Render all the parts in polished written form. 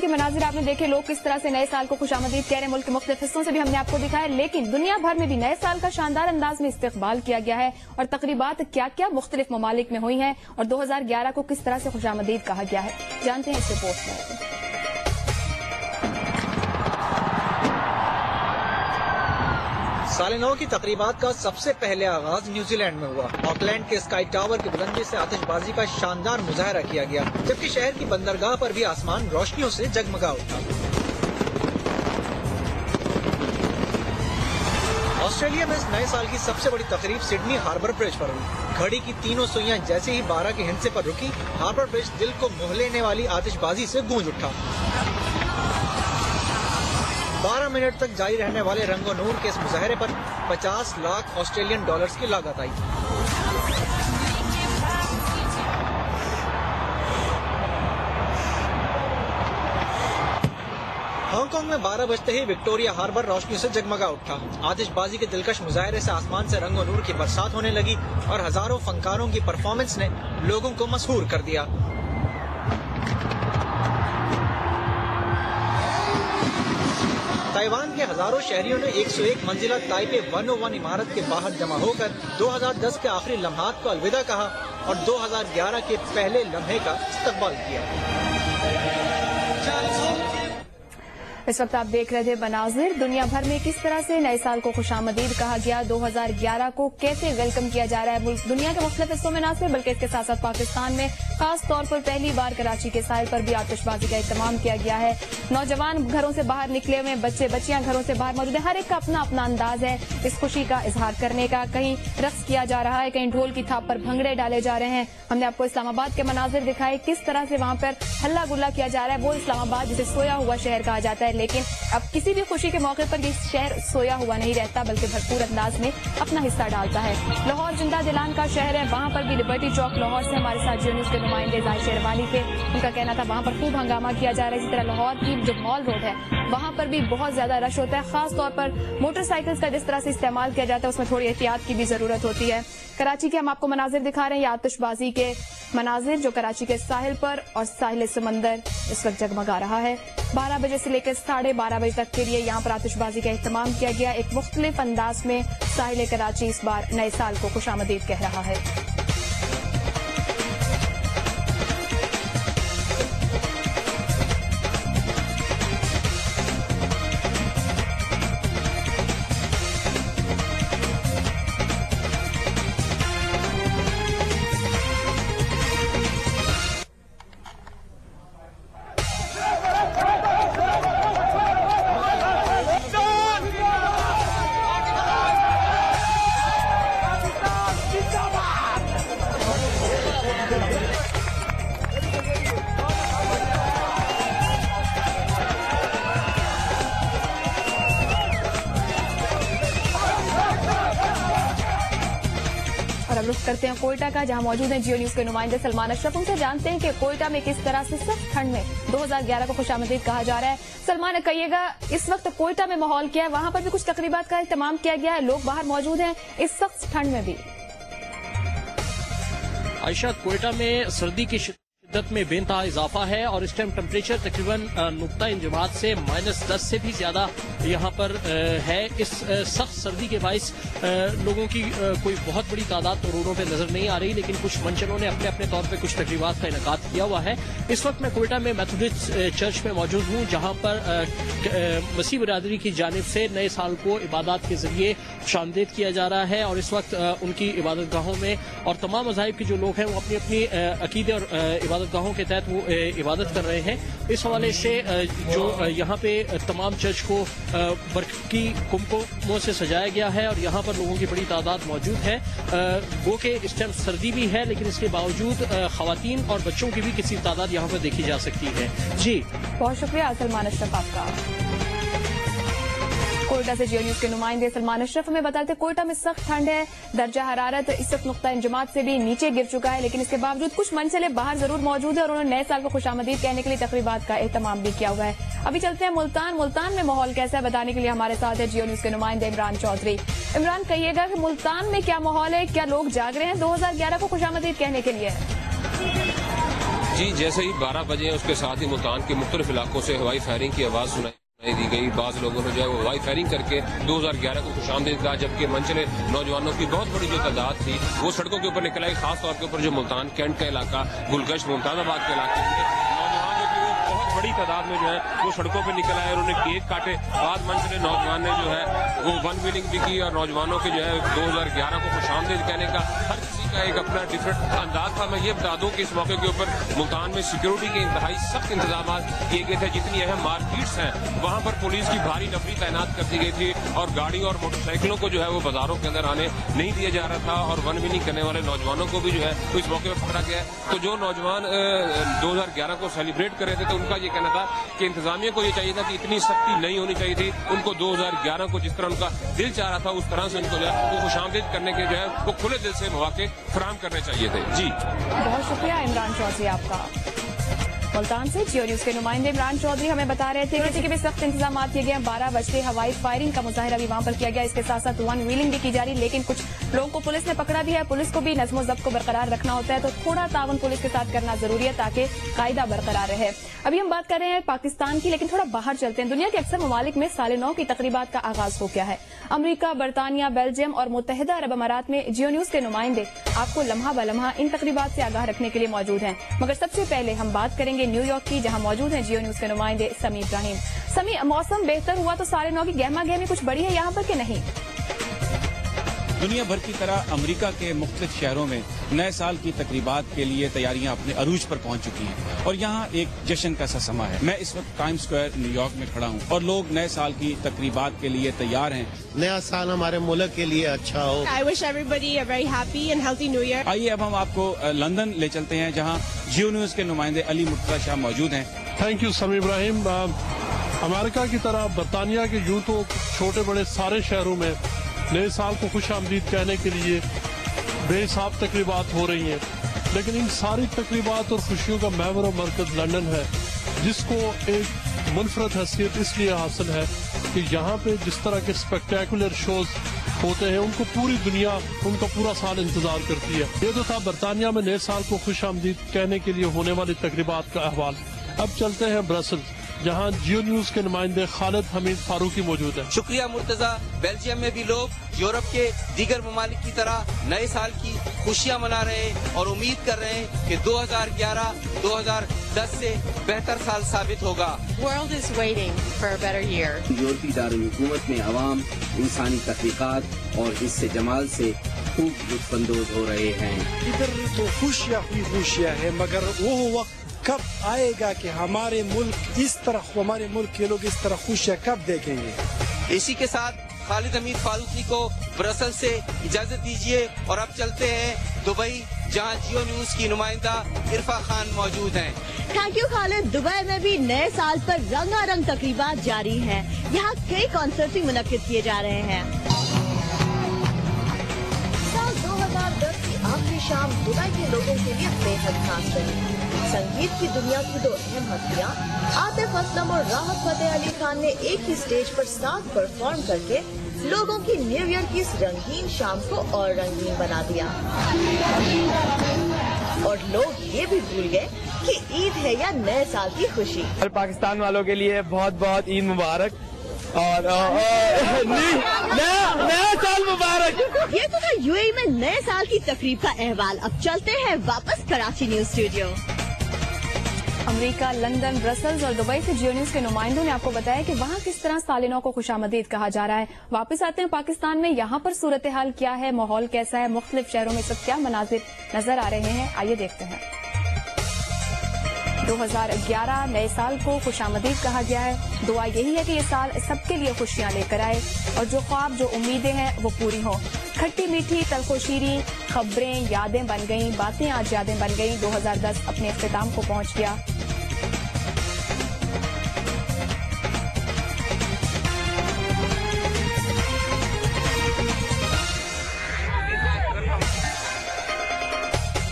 के मनाजिर आपने देखे, लोग किस तरह से नए साल को खुशामदीद कह रहे हैं। मुल्क के मुख्तलिफ हिस्सों से भी हमने आपको दिखाया, लेकिन दुनिया भर में भी नए साल का शानदार अंदाज में इस्तकबाल किया गया है और तकरीबात क्या क्या मुख्तलिफ ममालिक में हुई हैं और 2011 को किस तरह से खुशामदीद कहा गया है, जानते हैं इस रिपोर्ट में। साल नौ की तकरीबात का सबसे पहले आगाज न्यूजीलैंड में हुआ। ऑकलैंड के स्काई टावर की बुलंदी से आतिशबाजी का शानदार मुजाहरा किया गया, जबकि शहर की बंदरगाह पर भी आसमान रोशनियों से जगमगा उठा। ऑस्ट्रेलिया में इस नए साल की सबसे बड़ी तकरीब सिडनी हार्बर ब्रिज पर हुई। घड़ी की तीनों सुइयां जैसे ही 12 के हिंसे पर रुकी, हार्बर ब्रिज दिल को मोह लेने वाली आतिशबाजी से गूंज उठा। 12 मिनट तक जारी रहने वाले रंगो नूर के इस मुजाहरे पर 50 लाख ऑस्ट्रेलियन डॉलर्स की लागत आई। हांगकांग में 12 बजते ही विक्टोरिया हार्बर रोशनी से जगमगा उठा। आतिशबाजी के दिलकश मुजाहरे से आसमान से रंगो नूर की बरसात होने लगी और हजारों फनकारों की परफॉर्मेंस ने लोगों को मशहूर कर दिया। ताइवान के हजारों शहरियों ने 101 मंजिला ताइपे 101 इमारत के बाहर जमा होकर 2010 के आखिरी लम्हात को अलविदा कहा और 2011 के पहले लम्हे का इस्तकबाल किया। इस वक्त आप देख रहे थे मनाजिर, दुनिया भर में किस तरह से नए साल को खुशामदीद कहा गया, 2011 को कैसे वेलकम किया जा रहा है मुल्क दुनिया के मुख्तलिफ हिस्सों में ना सिर्फ बल्कि इसके साथ साथ पाकिस्तान में खास तौर पर पहली बार कराची के साहिल पर भी आतिशबाजी का एहतमाम किया गया है। नौजवान घरों से बाहर निकले हुए, बच्चे बच्चियां घरों से बाहर मौजूद है। हर एक का अपना अपना अंदाज है इस खुशी का इजहार करने का। कहीं रक्स किया जा रहा है, कहीं ढोल की थाप पर भंगड़े डाले जा रहे हैं। हमने आपको इस्लामाबाद के मनाजिर दिखाए, किस तरह से वहां पर हल्ला गुल्ला किया जा रहा है। वो इस्लामाबाद जिसे सोया हुआ शहर कहा जाता है, लेकिन अब किसी भी खुशी के मौके पर ये शहर सोया हुआ नहीं रहता बल्कि भरपूर अंदाज में अपना हिस्सा डालता है। लाहौर जिंदा दिलान का शहर है, वहां पर भी लिबर्टी चौक लाहौर से हमारे साथ जियो न्यूज के नुमाइंदे जाहिर शेरवानी थे। उनका कहना था वहां पर खूब हंगामा किया जा रहा है। इसी तरह लाहौर की जो मॉल रोड है वहां पर भी बहुत ज्यादा रश होता है, खास तौर पर मोटरसाइकिल्स का जिस तरह से इस्तेमाल किया जाता है उसमें थोड़ी एहतियात की भी जरूरत होती है। कराची के हम आपको मनाजिर दिखा रहे हैं, आतिशबाजी के मनाजिर जो कराची के साहिल पर और साहिल समंदर इस वक्त जगमगा रहा है। 12 बजे से लेकर 12:30 बजे तक के लिए यहाँ पर आतिशबाजी का एहतमाम किया गया। एक मुख्तलिफ अंदाज में साहिल कराची इस बार नए साल को खुशामदीद कह रहा है। और अब रुख करते हैं कोयटा का, जहां मौजूद हैं जियो न्यूज के नुमाइंदे सलमान अशरफ। उनसे जानते हैं कि कोयटा में किस तरह से सख्त ठंड में 2011 को खुशामदीद कहा जा रहा है। सलमान, कहिएगा इस वक्त कोयटा में माहौल क्या है? वहां पर भी कुछ तकरीबात का एहतमाम किया गया है, लोग बाहर मौजूद हैं इस सख्त ठंड में भी? आयशा, कोयटा में सर्दी की शिद्दत में बेनतहा इजाफा है और इस टाइम टेम्परेचर तकरीबन नुक्ता इंजमात से -10 से भी ज्यादा यहाँ पर है। इस सख्त सर्दी के बाइस लोगों की कोई बहुत बड़ी तादाद तो रोडों पे नजर नहीं आ रही, लेकिन कुछ मंचलों ने अपने अपने तौर पे कुछ तकरीबात का इनेकाद किया हुआ है। इस वक्त मैं कोयटा में मेथोडिस्ट चर्च में मौजूद हूँ, जहाँ पर मसीह बिरादरी की जानिब से नए साल को इबादत के जरिए खुशामदीद किया जा रहा है और इस वक्त उनकी इबादत गाहों में और तमाम मज़ाहिब के जो लोग हैं वो अपनी अपनी अकीदे और इबादत गाहों के तहत वो इबादत कर रहे हैं। इस हवाले से जो यहाँ पे तमाम चर्च को बरकी कुमकुमों से सजाया गया है और यहाँ पर लोगों की बड़ी तादाद मौजूद है। गो के इस टाइम सर्दी भी है, लेकिन इसके बावजूद खवातीन और बच्चों की भी किसी तादाद यहाँ पर देखी जा सकती है। जी बहुत शुक्रिया सलमान अशरफ आपका। कोयटा से जियो न्यूज के नुमाइंदे सलमान अशरफ हमें बताते कोयटा में सख्त ठंड है, दर्जा हरारत इस वक्त नुक्ता इंजमात से भी नीचे गिर चुका है, लेकिन इसके बावजूद कुछ मंचले बाहर जरूर मौजूद है और उन्होंने नए साल को खुशामदीद कहने के लिए तकरीबात का एहतमाम भी किया हुआ है। अभी चलते हैं मुल्तान में माहौल कैसा है बताने के लिए हमारे साथ है जियो न्यूज के नुमाइंदे इमरान चौधरी। इमरान, कहिएगा कि मुल्तान में क्या माहौल है, क्या लोग जाग रहे हैं 2011 को खुशामदीद कहने के लिए? जी, जैसे ही 12 बजे उसके साथ ही मुल्तान के मुख्तलिफ इलाकों से हवाई फायरिंग की आवाज़ सुनाई दी गई। बाज़ लोगों ने जो है वो हवाई फायरिंग करके 2011 को खुशामदीद कहा, जबकि मंचले नौजवानों की बहुत बड़ी जो तादाद थी वो सड़कों के ऊपर निकल आई। खासतौर के ऊपर जो मुल्तान कैंट का इलाका, गुलगश्त, मुमताज़ाबाद के इलाके नौजवान जो कि वो बहुत बड़ी तादाद में जो है वो सड़कों पर निकल आए और उन्हें केक काटे। बाद मंचले नौजवान ने जो है वो वन व्हीलिंग भी की और नौजवानों के जो है 2011 को खुशामदीद कहने का हर किसी का एक अपना डिफरेंट अंदाज था। मैं ये बता दूं कि इस मौके के ऊपर मुल्तान में सिक्योरिटी के इंतहाई सख्त इंतजाम किए गए थे। जितनी अहम मार्केट्स हैं वहाँ पर पुलिस की भारी नफरी तैनात कर दी गई थी और गाड़ी और मोटरसाइकिलों को जो है वो बाजारों के अंदर आने नहीं दिया जा रहा था और वन व्हीलिंग करने वाले नौजवानों को भी जो है तो इस मौके पर पकड़ा गया। तो जो नौजवान 2011 को सेलिब्रेट कर रहे थे तो उनका ये कहना था कि इंतजामिया को ये चाहिए था कि इतनी सख्ती नहीं होनी चाहिए थी। उनको 2011 को जिस तरह उनका दिल चाह रहा था उस तरह से उनको जो है वो खुशामदीद करने के जो है वो खुले दिल से मौके फराहम करने चाहिए थे। जी, बहुत शुक्रिया इमरान चौधरी आपका। मुल्तान से जियो न्यूज के नुमाइंदे इमरान चौधरी हमें बता रहे थे कि भी सख्त इंतजाम किए गए। 12 बजे हवाई फायरिंग का मुजाहिरा भी वहाँ पर किया गया। इसके साथ साथ वन व्हीलिंग भी की जा रही, लेकिन कुछ लोगों को पुलिस ने पकड़ा भी है। पुलिस को भी नज़्म ज़ब्त को बरकरार रखना होता है, तो थोड़ा ताउन पुलिस के साथ करना जरूरी है ताकि कायदा बरकरार रहे। अभी हम बात कर रहे हैं पाकिस्तान की, लेकिन थोड़ा बाहर चलते हैं। दुनिया के अक्सर ममालिक में साल नौ की तकरीबात का आगाज हो गया है। अमरीका, बरतानिया, बेल्जियम और मुत्तहिदा अरब अमारात में जियो न्यूज के नुमाइंदे आपको लम्हा ब लम्हा इन तकरीबात से आगाह रखने के लिए मौजूद हैं। मगर सबसे पहले हम बात करेंगे न्यूयॉर्क की, जहां मौजूद हैं जियो न्यूज के नुमाइंदे समी इब्राहिम। समी, मौसम बेहतर हुआ तो साल नौ की गहमा गहमी कुछ बड़ी है यहाँ पर कि नहीं? दुनिया भर की तरह अमेरिका के मुख्तलिफ शहरों में नए साल की तकरीबात के लिए तैयारियां अपने अरूज पर पहुंच चुकी हैं और यहाँ एक जश्न का सा समा है। मैं इस वक्त टाइम स्क्वायर न्यूयॉर्क में खड़ा हूँ और लोग नए साल की तकरीबात के लिए तैयार हैं। नया साल हमारे मुल्क के लिए अच्छा हो। I wish everybody a very happy and healthy new year. आइए अब हम आपको लंदन ले चलते हैं, जहाँ जियो न्यूज के नुमाइंदे अली मुर्तजा शाह मौजूद हैं। थैंक यू समी इब्राहिम। अमेरिका की तरह बरतानिया के यूं तो छोटे बड़े सारे शहरों में नए साल को खुश आमदीद कहने के लिए बेहिसाब तकरीबात हो रही हैं, लेकिन इन सारी तकरीबात और खुशियों का महवर और मरकज लंदन है, जिसको एक मुनफरद हैसियत इसलिए हासिल है कि यहाँ पे जिस तरह के स्पेक्टेकुलर शोज होते हैं उनको पूरी दुनिया उनका पूरा साल इंतजार करती है। ये तो था बरतानिया में नए साल को खुश आमदीद कहने के लिए होने वाली तकरीबात का अहवाल। अब चलते हैं ब्रसल्स, जहां जियो न्यूज के नुमाइंदे खालिद हमीद फारूकी मौजूद हैं। शुक्रिया मुर्तजा। बेल्जियम में भी लोग यूरोप के दीगर ममालिक की तरह नए साल की खुशियां मना रहे हैं और उम्मीद कर रहे हैं कि 2011-2010 से बेहतर साल साबित होगा। World is waiting for a better year. यूरोपी दारुल-ए-हुकूमत में अवाम इंसानी तहकीकात और हिस्से जमाल से खूब लुत्फानंदोज हो रहे हैं। इधर तो खुशियाँ है, मगर वो वक्त कब आएगा कि हमारे मुल्क हमारे मुल्क के लोग इस तरह खुशियाँ कब देखेंगे? इसी के साथ खालिद हमीद फारूकी को ब्रसल से इजाजत दीजिए और अब चलते हैं दुबई, जहां जियो न्यूज की नुमाइंदा इरफा खान मौजूद हैं। Thank you Khalid. दुबई में भी नए साल पर रंगारंग तकरीबात जारी हैं। यहाँ कई कॉन्सर्ट भी मुनक्किद किए जा रहे हैं। साल 2010 की आखिरी शाम दुबई के लोगों के लिए बेहद खास रही। संगीत की दुनिया की दो अहम हस्तियां आतिफ असलम और राहत फतेह अली खान ने एक ही स्टेज पर साथ परफॉर्म करके लोगों की न्यू ईयर की इस रंगीन शाम को और रंगीन बना दिया। और लोग ये भी भूल गए कि ईद है या नए साल की खुशी। पाकिस्तान वालों के लिए बहुत बहुत ईद मुबारक और नया साल मुबारक। ये तो था यूएई में नए साल की तकरीब का अहवाल। अब चलते हैं वापस Karachi news studio. America, London, Brussels और दुबई से जियो न्यूज के नुमाइंदों ने आपको बताया कि वहाँ किस तरह साल नौ को खुशामदीद कहा जा रहा है। वापस आते हैं पाकिस्तान में, यहाँ पर सूरत हाल क्या है, माहौल कैसा है, मुख्तलिफ शहरों में सब क्या मनाजिर नजर आ रहे हैं, आइए देखते हैं। 2011 नए साल को खुशामदीद कहा गया है। दुआ यही है कि ये साल सबके लिए खुशियां लेकर आए और जो ख्वाब, जो उम्मीदें हैं वो पूरी हों। खट्टी मीठी तलखोशीरी खबरें यादें बन गईं, बातें आज यादें बन गईं। 2010 अपने इख्तिताम को पहुंच गया।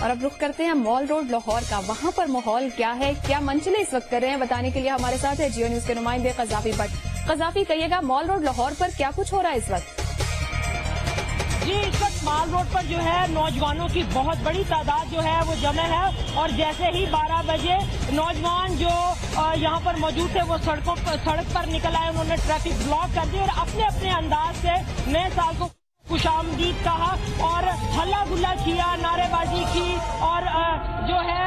और अब रुख करते हैं मॉल रोड लाहौर का। वहां पर माहौल क्या है, क्या मंचले इस वक्त कर रहे हैं, बताने के लिए हमारे साथ है जियो न्यूज के नुमाइंदे कजाफी भट्ट। कजाफी, कहिएगा मॉल रोड लाहौर पर क्या कुछ हो रहा है इस वक्त? जी, इस वक्त माल रोड पर जो है नौजवानों की बहुत बड़ी तादाद जो है वो जमा है और जैसे ही 12 बजे नौजवान जो यहाँ पर मौजूद थे वो सड़क पर निकल आए, उन्होंने ट्रैफिक ब्लॉक कर दी और अपने अपने अंदाज से नए साल को खुशामदीद कहा और हल्ला गुल्ला किया, नारेबाजी की और जो है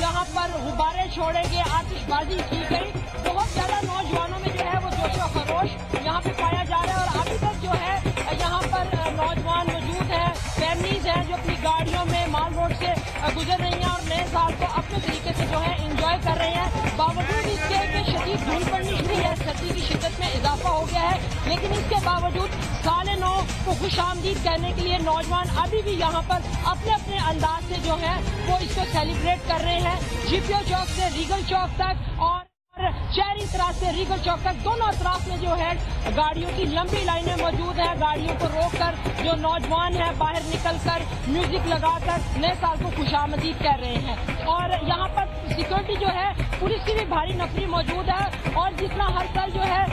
यहाँ पर गुब्बारे छोड़े गए, आतिशबाजी की गई। बहुत ज्यादा नौजवानों में जो है वो जोश और खरोश यहाँ पे पाया जा रहा है और अभी तक जो है यहाँ पर नौजवान मौजूद है, फैमिलीज हैं जो अपनी गाड़ियों में माल रोड से गुजर रही हैं और नए साल को अपने तरीके से जो है एंजॉय कर रहे हैं। बावजूद इसके कि शदीद धूल पड़नी शुरू है, सर्दी की शिद्दत में इजाफा हो गया है, लेकिन इसके बावजूद साले नौ को खुशामदीद कहने के लिए नौजवान अभी भी यहाँ पर अपने अपने अंदाज से जो है वो इसको सेलिब्रेट कर रहे हैं। जीपीओ चौक से रीगल चौक तक और शहरी तराज से रीगल चौक तक दोनों अतराफ में जो है गाड़ियों की लंबी लाइनें मौजूद है। गाड़ियों को रोककर जो नौजवान है बाहर निकलकर म्यूजिक लगाकर नए साल को खुशामदीद कर रहे हैं और यहाँ पर सिक्योरिटी जो है पुलिस की भी भारी नफरी मौजूद है और जितना हर साल जो है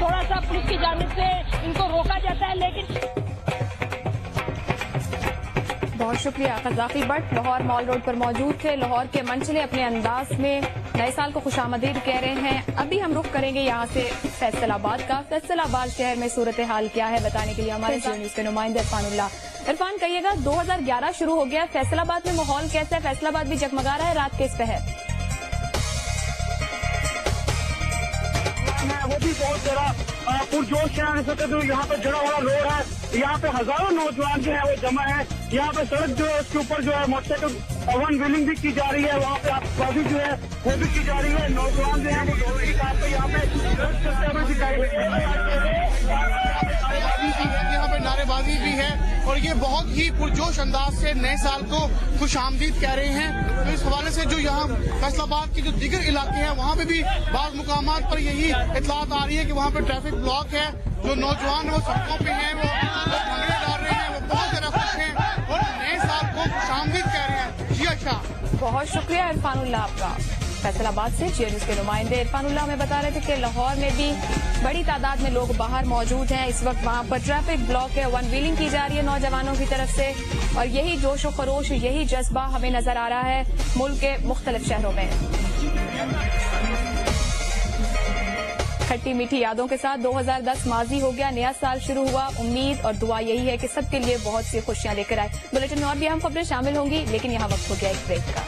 थोड़ा सा पुलिस की जानिब से इनको रोका जाता है, लेकिन बहुत शुक्रिया कज़ाकी भट्ट, लाहौर मॉल रोड पर मौजूद थे। लाहौर के मंचले अपने अंदाज में नए साल को खुशामदीद कह रहे हैं। अभी हम रुख करेंगे यहाँ से फैसलाबाद का। फैसलाबाद शहर में सूरत हाल क्या है बताने के लिए हमारे साथ न्यूज़ के नुमाइंदे इरफानुल्लाह। इरफान, कहिएगा 2011 शुरू हो गया, फैसलाबाद में माहौल कैसा है? फैसलाबाद भी जगमगा रहा है रात के इस पहर? वो भी बहुत जरा पुरजोश है। तो यहाँ पे जड़ा हुआ रोड है, यहाँ पे हजारों नौजवान जो है वो जमा है। यहाँ पे सड़क जो है उसके ऊपर जो है मोटरसाइकिल वन व्हीलिंग भी की जा रही है, वहाँ पे आतिशबाजी जो है वो भी की जा रही है। नौजवान जो है वो ढोल के साथ यहाँ पे करते हुए दिखाई दे रहे हैं। यहाँ पे नारेबाजी भी है और ये बहुत ही पुरजोश अंदाज से नए साल को खुशामदीद कह रहे हैं। तो इस हवाले से जो यहाँ फैसलाबाद के जो दीगर इलाके हैं वहाँ पे भी बाज़ मुकामात पर यही इतलात आ रही है कि वहाँ पे ट्रैफिक ब्लॉक है। जो नौजवान वो सड़कों पे हैं, वो भंगड़े डाल रहे हैं, वो बहुत ज्यादा खुश हैं और नए साल को खुशामदीद कह रहे हैं। जी अच्छा, बहुत शुक्रिया इरफानुल्लाह आपका। फैसलाबाद से जियो न्यूज़ के नुमाइंदे इरफानुल्लाह हमें बता रहे थे कि लाहौर में भी बड़ी तादाद में लोग बाहर मौजूद हैं। इस वक्त वहां पर ट्रैफिक ब्लॉक है, वन व्हीलिंग की जा रही है नौजवानों की तरफ से और यही जोश व खरोश, यही जज्बा हमें नजर आ रहा है मुल्क के मुख्तलिफ शहरों में। खट्टी मीठी यादों के साथ 2010 माजी हो गया, नया साल शुरू हुआ। उम्मीद और दुआ यही है कि सबके लिए बहुत सी खुशियां लेकर आए। बुलेटिन में और भी अहम खबरें शामिल होंगी, लेकिन यहाँ वक्त हो गया एक ब्रेक का।